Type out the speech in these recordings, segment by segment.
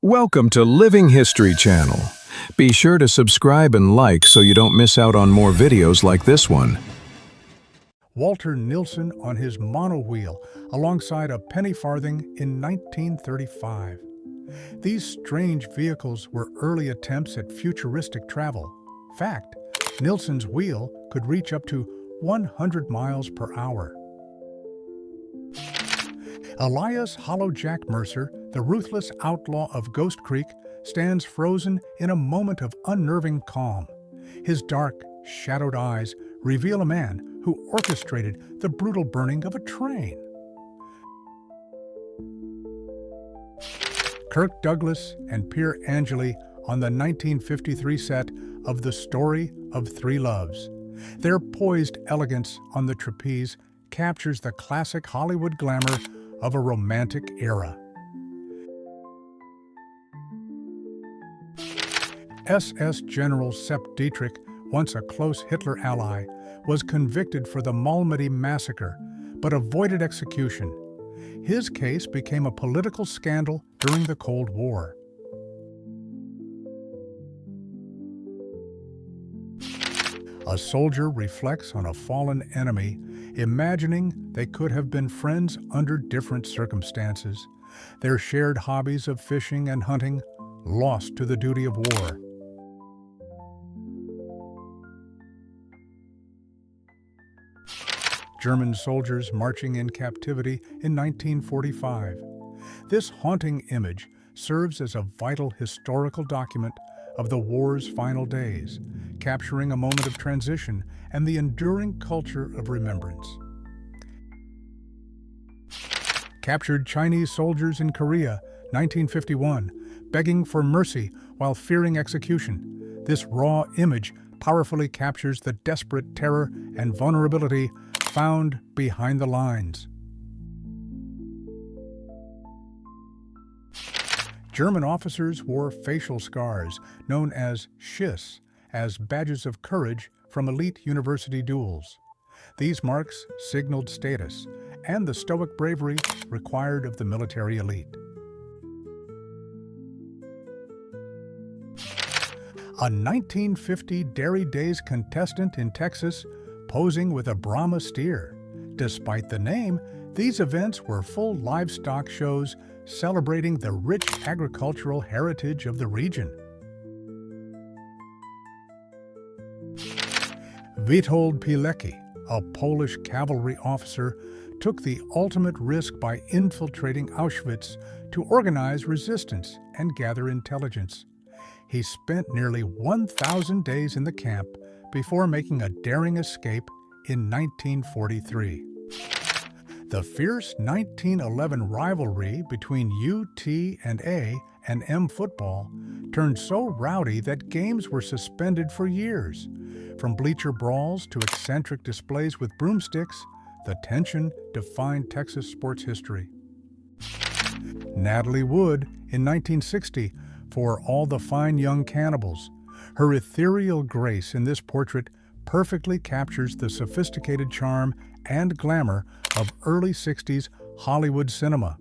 Welcome to Living History Channel. Be sure to subscribe and like so you don't miss out on more videos like this one. Walter Nilsson on his monowheel alongside a penny farthing in 1935. These strange vehicles were early attempts at futuristic travel. Fact, Nilsson's wheel could reach up to 100 miles per hour. Elias Hollow Jack Mercer, the ruthless outlaw of Ghost Creek, stands frozen in a moment of unnerving calm. His dark, shadowed eyes reveal a man who orchestrated the brutal burning of a train. Kirk Douglas and Pierre Angeli on the 1953 set of The Story of Three Loves. Their poised elegance on the trapeze captures the classic Hollywood glamour of a romantic era. SS General Sepp Dietrich, once a close Hitler ally, was convicted for the Malmedy massacre, but avoided execution. His case became a political scandal during the Cold War. A soldier reflects on a fallen enemy, imagining they could have been friends under different circumstances, their shared hobbies of fishing and hunting lost to the duty of war. German soldiers marching in captivity in 1945. This haunting image serves as a vital historical document of the war's final days, capturing a moment of transition and the enduring culture of remembrance. Captured Chinese soldiers in Korea, 1951, begging for mercy while fearing execution. This raw image powerfully captures the desperate terror and vulnerability found behind the lines. German officers wore facial scars, known as schiss, as badges of courage from elite university duels. These marks signaled status and the stoic bravery required of the military elite. A 1950 Dairy Days contestant in Texas posing with a Brahma steer. Despite the name, these events were full livestock shows celebrating the rich agricultural heritage of the region. Witold Pilecki, a Polish cavalry officer, took the ultimate risk by infiltrating Auschwitz to organize resistance and gather intelligence. He spent nearly 1,000 days in the camp before making a daring escape in 1943. The fierce 1911 rivalry between UT&A and M football turned so rowdy that games were suspended for years. From bleacher brawls to eccentric displays with broomsticks, the tension defined Texas sports history. Natalie Wood in 1960 for All the Fine Young Cannibals. Her ethereal grace in this portrait perfectly captures the sophisticated charm and glamour of early 60s Hollywood cinema.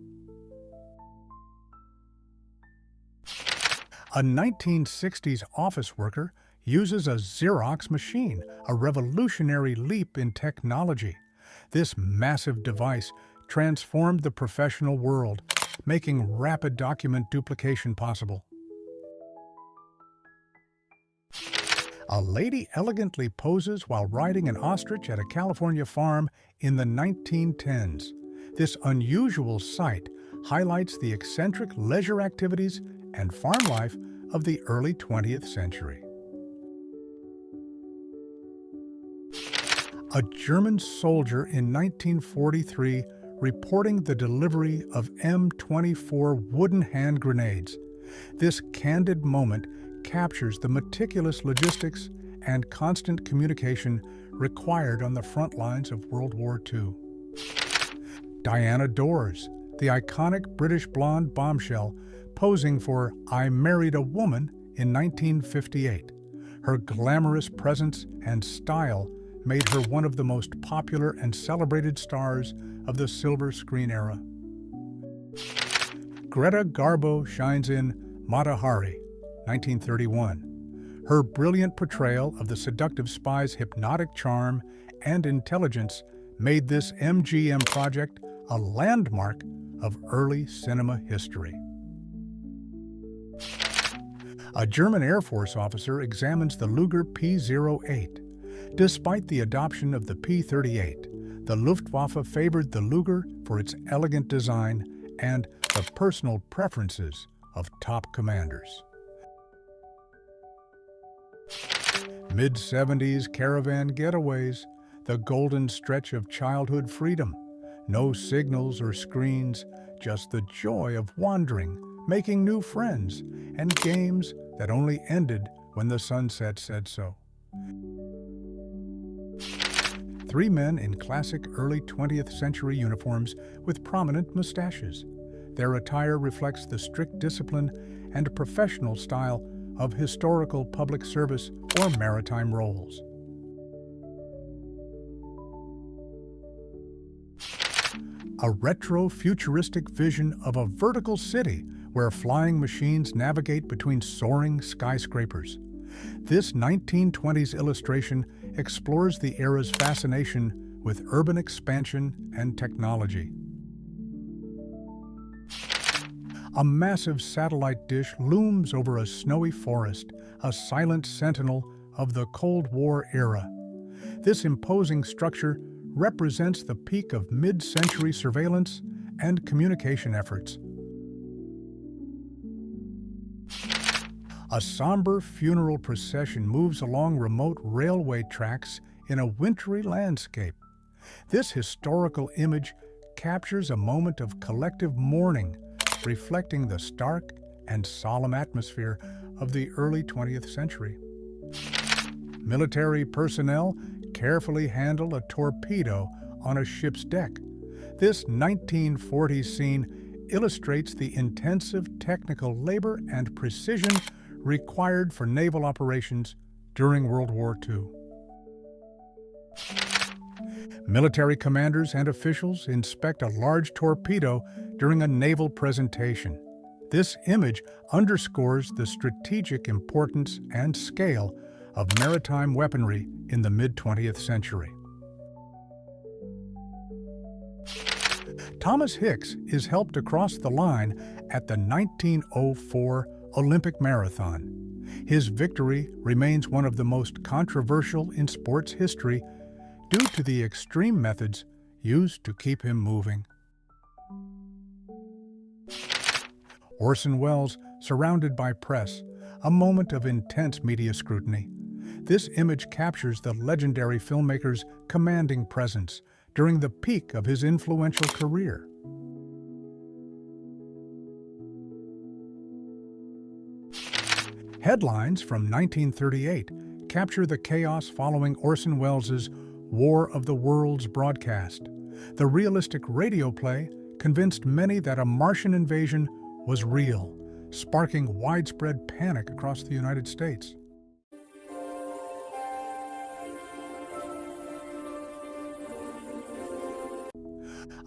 A 1960s office worker uses a Xerox machine, a revolutionary leap in technology. This massive device transformed the professional world, making rapid document duplication possible. A lady elegantly poses while riding an ostrich at a California farm in the 1910s. This unusual sight highlights the eccentric leisure activities and farm life of the early 20th century. A German soldier in 1943 reporting the delivery of M24 wooden hand grenades. This candid moment captures the meticulous logistics and constant communication required on the front lines of World War II. Diana Dors, the iconic British blonde bombshell, posing for I Married a Woman in 1958. Her glamorous presence and style made her one of the most popular and celebrated stars of the silver screen era. Greta Garbo shines in Mata Hari, 1931. Her brilliant portrayal of the seductive spy's hypnotic charm and intelligence made this MGM project a landmark of early cinema history. A German Air Force officer examines the Luger P-08. Despite the adoption of the P-38, the Luftwaffe favored the Luger for its elegant design and the personal preferences of top commanders. Mid-70s caravan getaways, the golden stretch of childhood freedom. No signals or screens, just the joy of wandering, making new friends, and games that only ended when the sunset said so. Three men in classic early 20th century uniforms with prominent mustaches. Their attire reflects the strict discipline and professional style of historical public service or maritime roles. A retro-futuristic vision of a vertical city where flying machines navigate between soaring skyscrapers. This 1920s illustration explores the era's fascination with urban expansion and technology. A massive satellite dish looms over a snowy forest, a silent sentinel of the Cold War era. This imposing structure represents the peak of mid-century surveillance and communication efforts. A somber funeral procession moves along remote railway tracks in a wintry landscape. This historical image captures a moment of collective mourning, reflecting the stark and solemn atmosphere of the early 20th century. Military personnel carefully handle a torpedo on a ship's deck. This 1940s scene illustrates the intensive technical labor and precision required for naval operations during World War II. Military commanders and officials inspect a large torpedo during a naval presentation. This image underscores the strategic importance and scale of maritime weaponry in the mid-20th century. Thomas Hicks is helped across the line at the 1904 Olympic Marathon. His victory remains one of the most controversial in sports history due to the extreme methods used to keep him moving. Orson Welles surrounded by press, a moment of intense media scrutiny. This image captures the legendary filmmaker's commanding presence during the peak of his influential career. Headlines from 1938 capture the chaos following Orson Welles' War of the Worlds broadcast. The realistic radio play convinced many that a Martian invasion was real, sparking widespread panic across the United States.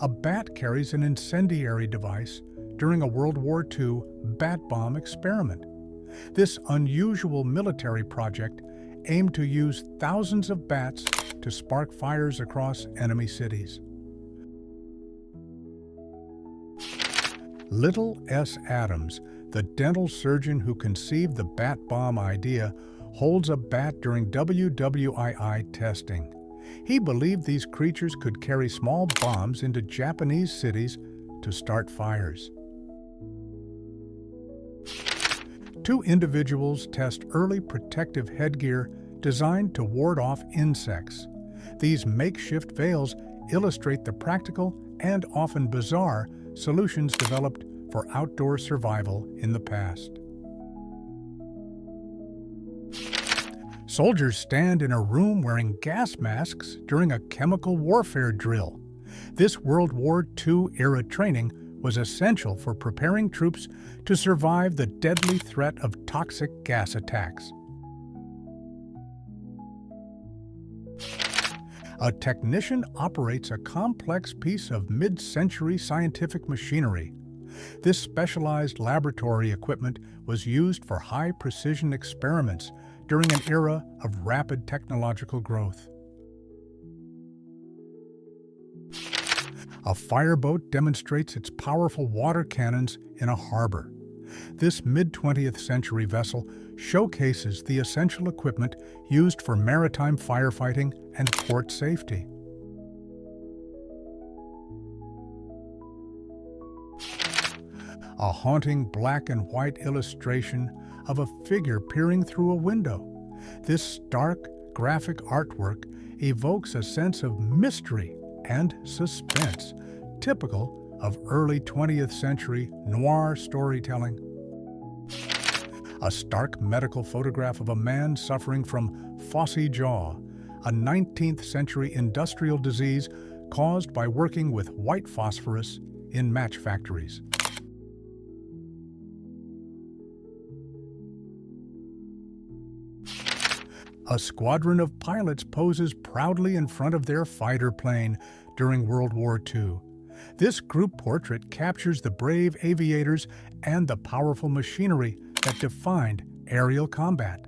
A bat carries an incendiary device during a World War II bat bomb experiment. This unusual military project aimed to use thousands of bats to spark fires across enemy cities. Little S. Adams, the dental surgeon who conceived the bat bomb idea, holds a bat during WWII testing. He believed these creatures could carry small bombs into Japanese cities to start fires. Two individuals test early protective headgear designed to ward off insects. These makeshift veils illustrate the practical and often bizarre solutions developed for outdoor survival in the past. Soldiers stand in a room wearing gas masks during a chemical warfare drill. This World War II-era training was essential for preparing troops to survive the deadly threat of toxic gas attacks. A technician operates a complex piece of mid-century scientific machinery. This specialized laboratory equipment was used for high-precision experiments during an era of rapid technological growth. A fireboat demonstrates its powerful water cannons in a harbor. This mid-20th century vessel showcases the essential equipment used for maritime firefighting and port safety. A haunting black and white illustration of a figure peering through a window. This stark, graphic artwork evokes a sense of mystery and suspense, typical of early 20th century noir storytelling. A stark medical photograph of a man suffering from phossy jaw, a 19th century industrial disease caused by working with white phosphorus in match factories. A squadron of pilots poses proudly in front of their fighter plane during World War II. This group portrait captures the brave aviators and the powerful machinery that defined aerial combat.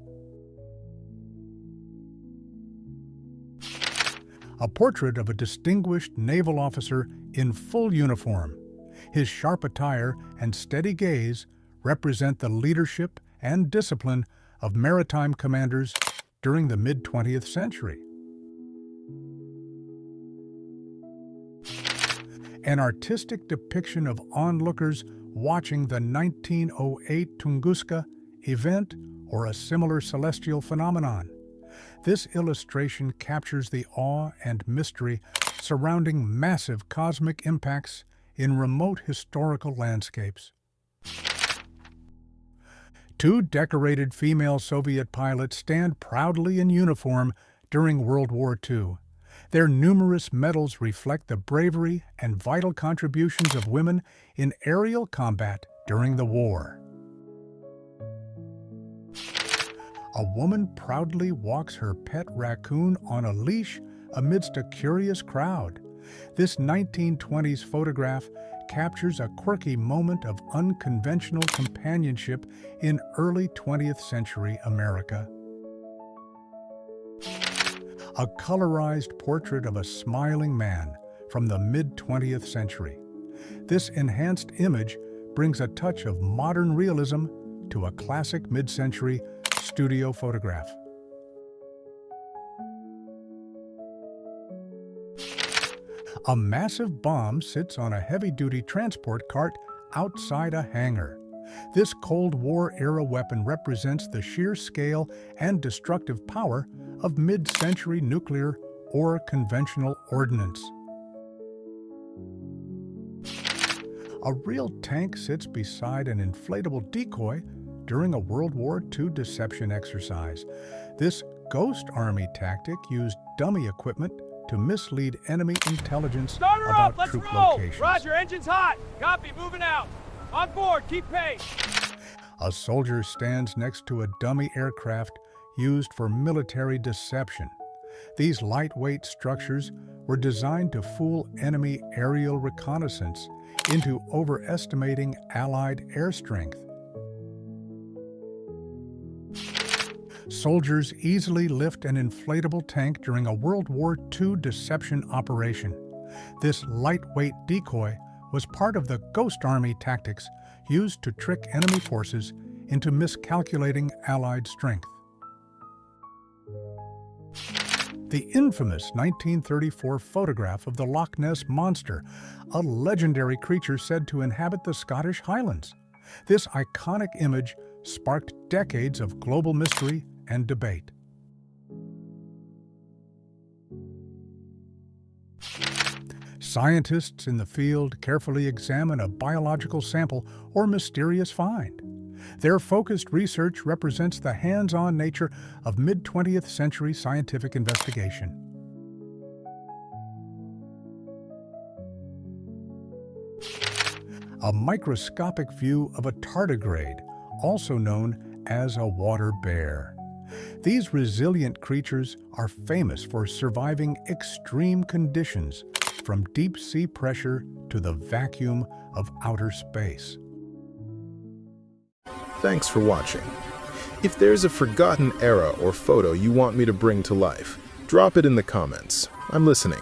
A portrait of a distinguished naval officer in full uniform. His sharp attire and steady gaze represent the leadership and discipline of maritime commanders during the mid-20th century. An artistic depiction of onlookers watching the 1908 Tunguska event or a similar celestial phenomenon. This illustration captures the awe and mystery surrounding massive cosmic impacts in remote historical landscapes. Two decorated female Soviet pilots stand proudly in uniform during World War II. Their numerous medals reflect the bravery and vital contributions of women in aerial combat during the war. A woman proudly walks her pet raccoon on a leash amidst a curious crowd. This 1920s photograph captures a quirky moment of unconventional companionship in early 20th century America. A colorized portrait of a smiling man from the mid-20th century. This enhanced image brings a touch of modern realism to a classic mid-century studio photograph. A massive bomb sits on a heavy-duty transport cart outside a hangar. This Cold War-era weapon represents the sheer scale and destructive power of mid-century nuclear or conventional ordnance. A real tank sits beside an inflatable decoy during a World War II deception exercise. This ghost army tactic used dummy equipment to mislead enemy intelligence about Let's troop roll! locations. Roger, engine's hot! Copy, moving out! On board, keep pace! A soldier stands next to a dummy aircraft used for military deception. These lightweight structures were designed to fool enemy aerial reconnaissance into overestimating Allied air strength. Soldiers easily lift an inflatable tank during a World War II deception operation. This lightweight decoy was part of the Ghost Army tactics used to trick enemy forces into miscalculating Allied strength. The infamous 1934 photograph of the Loch Ness Monster, a legendary creature said to inhabit the Scottish Highlands. This iconic image sparked decades of global mystery and debate. Scientists in the field carefully examine a biological sample or mysterious find. Their focused research represents the hands-on nature of mid-20th century scientific investigation. A microscopic view of a tardigrade, also known as a water bear. These resilient creatures are famous for surviving extreme conditions, from deep sea pressure to the vacuum of outer space. Thanks for watching. If there's a forgotten era or photo you want me to bring to life, drop it in the comments. I'm listening.